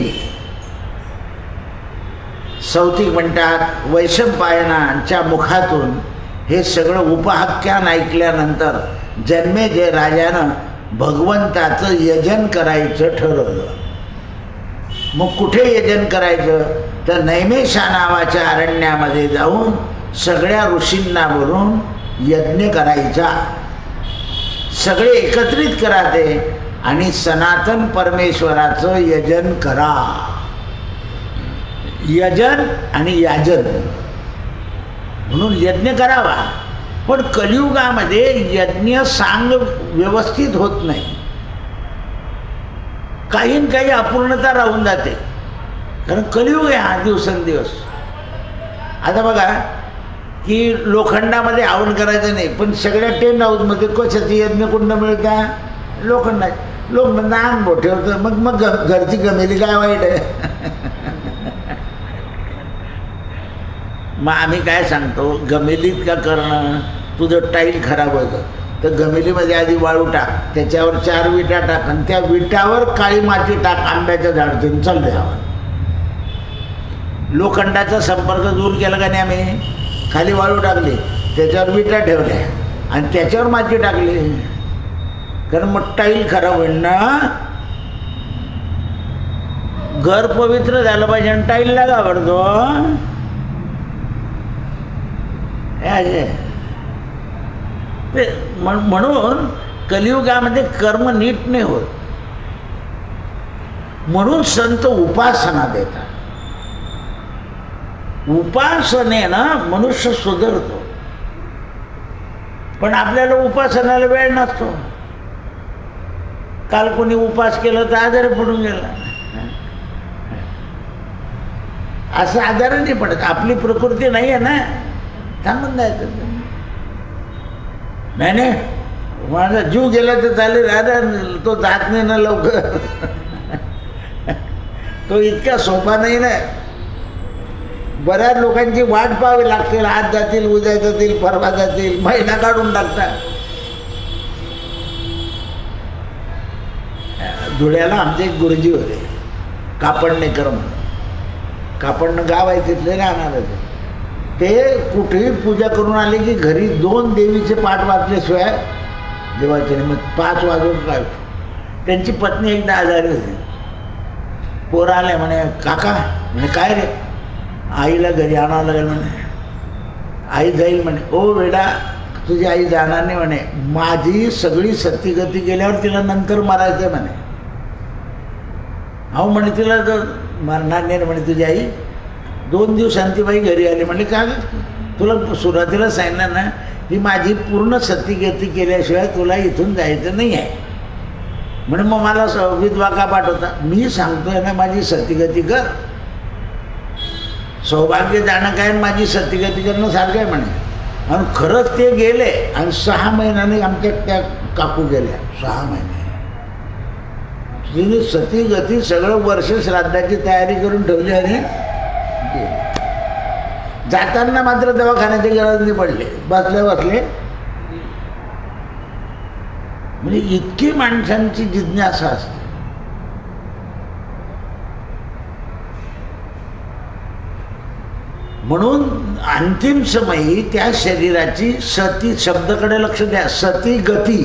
सौतिक म्हणतात वैशंपायनाच्या मुखातून हे सगळं उपहाख्यान ऐकल्यानंतर जन्मेजय राजानं भगवंताचं यजन करायचं ठरवलं. मग कुठे यजन करायचं? तर नैमेषा नावाच्या अरण्यामध्ये जाऊन सगळ्या ऋषींना बोलून यज्ञ करायचा. सगळे एकत्रित करा ते आणि सनातन परमेश्वराचं यजन करा. यजन आणि याजन म्हणून यज्ञ करावा. पण कलियुगामध्ये यज्ञ सांग व्यवस्थित होत नाही, काही न काही अपूर्णता राहून जाते. कारण कलियुग आहे हा दिवसेंदिवस. आता बघा की लोखंडामध्ये हवन करायचं नाही, पण सगळ्या टेंट हाऊसमध्ये कशाचं यज्ञ कुंड मिळतात? लोखंडाचे. लोक म्हणतात अंग मोठे होतं, मग घरची गमेली काय वाईट आहे? मग आम्ही काय सांगतो, गमेलीत का करणं, तुझं टाईल खराब होतं तर गमेलीमध्ये आधी वाळू टाक, त्याच्यावर 4 विटा टाक आणि त्या विटावर काळी माती टाक, आंब्याच्या झाडातून चाल द्यावं. लोखंडाचा संपर्क दूर केला का नाही आम्ही? खाली वाळू टाकली, त्याच्यावर विटा ठेवल्या आणि त्याच्यावर माती टाकली, कारण मग टाईल खराब होईल ना. घर पवित्र झालं पाहिजे आणि टाईलला घाबरतो. म्हणून कलियुगामध्ये कर्म नीट नाही होत, म्हणून संत उपासना देतात. उपासनेनं मनुष्य सुधारतो, पण आपल्याला उपासनाला वेळ नसतो. काल कोणी उपास केला तर आजारी पडून गेला, असं आजारी नाही पडत. आपली प्रकृती नाही आहे ना, थांबून जायचं. नाही माझा जीव गेला तर चालेल, राजा तो जात नाही ना लवकर. तो इतका सोपा नाही ना. बऱ्याच लोकांची वाट पाहावी लागतील, आज जातील, उद्या जातील, परवा जातील, महिना काढून टाकतात. धुळ्याला आमचे एक गुरुजी होते, कापडणेकर म्हणून. कापडणं गाव आहे तिथले राहणार. ते कुठेही पूजा करून आले की घरी 2 देवीचे पाठ वाचल्याशिवाय देवाचे नाही. मग 5 वाजून काय. त्यांची पत्नी एकदा आजारी होती. पोरं आले म्हणे, काका म्हणे काय रे, आईला घरी आणावं लागेल म्हणे. आई जाईल म्हणे. ओ वेडा, तुझी आई जाणार नाही म्हणे, माझी सगळी सतीगती गेल्यावर तिला नंतर मारायचं म्हणे. अहो म्हणे तिला तर मरणार नाही म्हणे तुझी आई. 2 दिवसांती बाई घरी आली. म्हणले का तुला सुरुवातीला सांगितलं ना की माझी पूर्ण सतीगती केल्याशिवाय तुला इथून जायचं नाही आहे. म्हणे मग मला विधवा का पाठवता? मी सांगतोय ना माझी सतीगती कर. सौभाग्य जाणं काय माझी सतीगती करणं सारखं आहे म्हणे. आणि खरंच ते गेले आणि 6 महिन्याने आमच्या त्या काकू गेल्या. 6 महिने तिने सतीगती सगळं वर्ष श्राद्धाची तयारी करून ठेवली आणि जाताना मात्र दवाखान्याची गरज नाही पडली, बसले बसले. म्हणजे इतकी माणसांची जिज्ञासा असते. म्हणून अंतिम समयी त्या शरीराची सती शब्दाकडे लक्ष द्या, सती गती.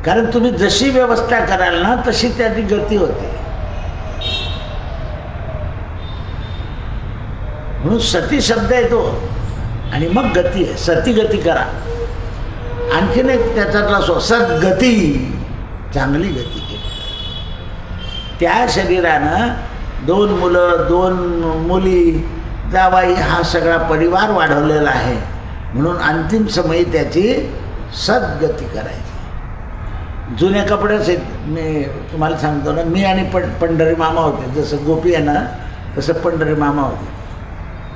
कारण तुम्ही जशी व्यवस्था कराल ना तशी त्याची गती होते. म्हणून सती शब्द येतो आणि मग गती आहे. सती गती करा. आणखीन एक त्याच्यातला सद्गती, चांगली गती केली. त्या शरीरानं 2 मुलं 2 मुली जावाई हा सगळा परिवार वाढवलेला आहे. म्हणून अंतिम समयी त्याची सद्गती करायची. जुन्या कपड्याच आहेत. मी तुम्हाला सांगतो ना, मी आणि पंढरी मामा होते. जसं गोपी आहे ना तसं पंढरी मामा होते.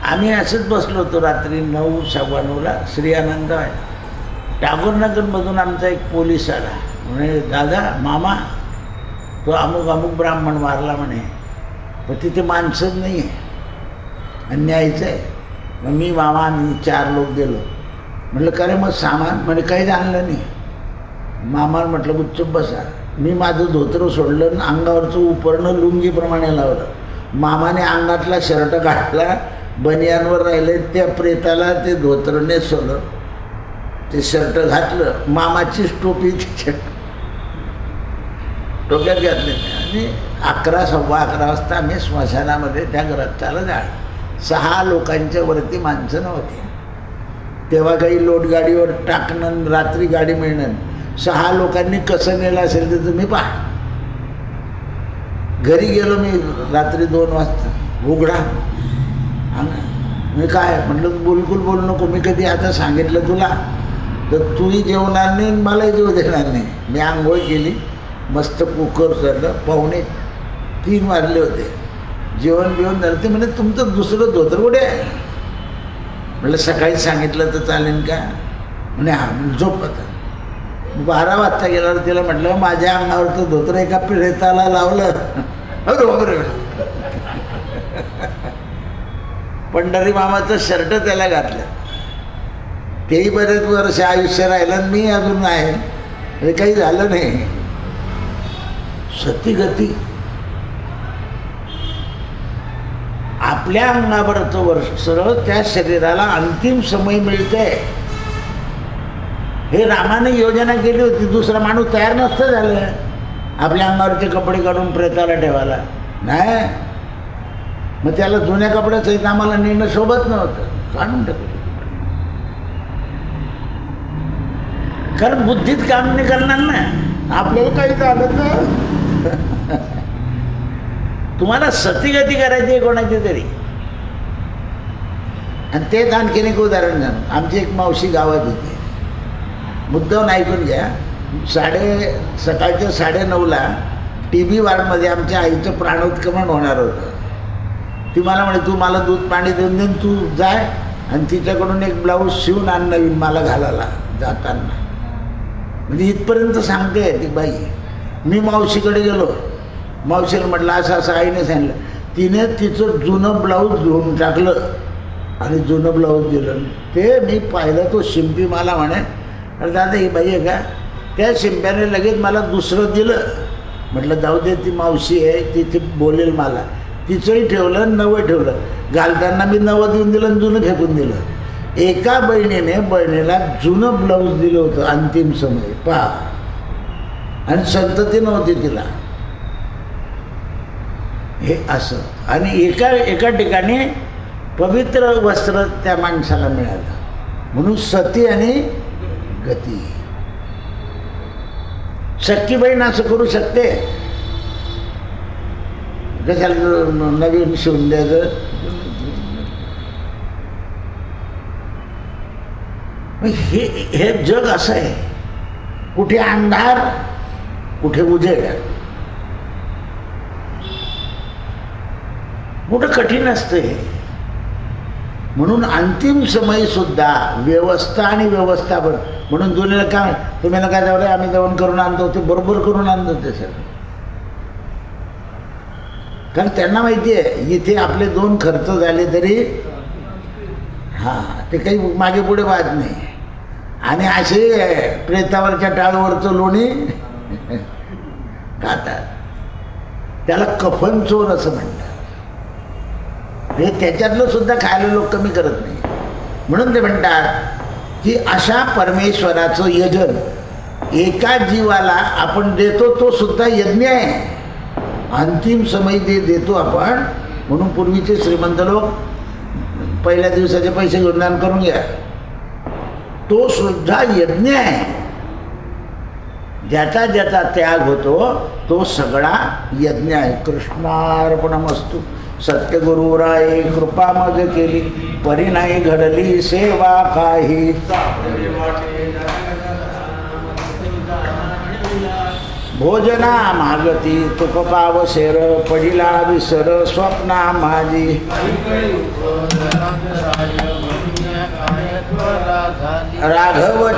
आम्ही असंच बसलो होतो रात्री 9 सव्वा 9ला. श्री आनंद आहे टागोरनगरमधून आमचा एक पोलीस आला. म्हणे दादा मामा तो अमुक अमुक ब्राह्मण मारला म्हणे, पण तिथे माणसंच नाही आहे आणि न्यायचं आहे. मग मी मामा आम्ही 4 लोक गेलो. म्हटलं का रे मग सामान? म्हणे काही आणलं नाही. मामा म्हटलं गुच्चूप बसा. मी माझं धोतर सोडलं आणि अंगावरचं उपरणं लुंगीप्रमाणे लावलं. मामाने अंगातला शर्ट काढला, बनियांवर राहिले. त्या प्रेताला ते धोतर नेसवलं, ते शर्ट घातलं, मामाचीच टोपी डोक्यात घातली आणि 11 सव्वा 11 वाजता आम्ही स्मशानामध्ये त्या ग्रस्ताला जाळ. 6 लोकांच्या वरती माणसं नव्हती. तेव्हा काही लोटगाडीवर टाकणं, रात्री गाडी मिळणं. 6 लोकांनी कसं नेलं असेल तर तुम्ही पहा. घरी गेलो मी रात्री 2 वाजता. उघडा. मी काय म्हटलं, बिलकुल बोलू नको, मी कधी आता सांगितलं तुला तर तूही जेवणार नाही मलाही जेव देणार नाही. मी आंघोळ केली, मस्त कुकर झालं, 2:45 वाजले होते, जेवण बिवण झालं. ते म्हणजे तुमचं दुसरं धोतर कुठे आहे? म्हटलं सकाळी सांगितलं तर चालेल का? म्हणे हां, झोप आता. 12 वाजता गेल्यावर तिला म्हटलं माझ्या अंगावरचं धोतर एका प्रेताला लावलं. बरोबर. पंढरी मामाचं शर्ट त्याला घातलं. तेही बरेच वर्ष आयुष्य राहिलं, मी अजून आहे, हे काही झालं नाही. सतीगती आपल्या अंगावरचं वस्त्र त्या शरीराला अंतिम समय मिळते. हे रामाने योजना केली होती, दुसरा माणूस तयार नसतं झालं आपल्या अंगावरचे कपडे काढून प्रेताला ठेवायला. नाही, मग त्याला जुन्या कपड्यासहित आम्हाला नेणं शोभत नव्हतं, काढून टाकलं. कारण बुद्धीत काम नाही करणार ना, आपल्याला काही झालं तर. तुम्हाला सतीगती करायची आहे कोणाची तरी. आणि तेच आणखीन एक उदाहरण सांगू. आमची एक मावशी गावात होती, मुद्दाम ऐकून घ्या. सकाळच्या 9:30ला TB वार्डमध्ये आमच्या आईचं प्राणोत्क्रमण होणार होतं. ती मला म्हणे तू मला दूध पाणी देऊन देऊन तू जाय आणि तिच्याकडून एक ब्लाऊज शिवून आण नवीन मला घालायला जाताना. म्हणजे इथपर्यंत सांगते ती बाई. मी मावशीकडे गेलो, मावशीला म्हटलं असं असं आईने सांगितलं. तिने तिचं जुनं ब्लाऊज घेऊन टाकलं आणि जुनं ब्लाऊज दिलं. ते मी पाहिलं, तो शिंपी मला म्हणे अरे दादा ही बाई आहे का? त्या शिंप्याने लगेच मला दुसरं दिलं. म्हटलं जाऊ दे, ती मावशी आहे, ती बोलेल मला. तिचंही ठेवलं, नवं ठेवलं. घालताना मी नवं देऊन दिलं आणि जुनं फेकून दिलं. एका बहिणीला जुनं ब्लाऊज दिलं होतं अंतिम समय पहा, आणि संतती नव्हती तिला. हे असं. आणि एका ठिकाणी पवित्र वस्त्र त्या माणसाला मिळालं. म्हणून सती आणि गती. सख्खी बहीण असं करू शकते, कशाला नवीन शिवून द्यायचं. हे जग असं आहे, कुठे अंधार कुठे उजेड, मोठं कठीण असतं हे. म्हणून अंतिम समय सुद्धा व्यवस्था आणि व्यवस्थापन. म्हणून जुन्याला काय तुम्ही काय जाऊ रे आम्ही जेवण करून आणतो, ते बरोबर करून आणतो ते सगळं. कारण त्यांना माहिती आहे इथे आपले 2 खर्च झाले तरी हां ते काही मागे पुढे वाद नाही. आणि असे प्रेतावरच्या टाळवरचं लोणी खातात, त्याला कफन चोर असं म्हणतात. हे त्याच्यातलं सुद्धा खायला लोक कमी करत नाही. म्हणून ते म्हणतात की अशा परमेश्वराचं यजन एका जीवाला आपण देतो, तो सुद्धा यज्ञ आहे. अंतिम समय देतो आपण. म्हणून पूर्वीचे श्रीमंत लोक पहिल्या दिवसाचे पैसे घेऊन दान करून घ्या, तो सुद्धा यज्ञ आहे. ज्याचा ज्याचा त्याग होतो तो सगळा यज्ञ आहे. कृष्णार्पणमस्तु. सत्यगुरुराये कृपा मग केली, परी नाही घडली सेवा काही. भोजना मागती तुक पावसेर, पडिला विसर स्वप्ना माझी. राघव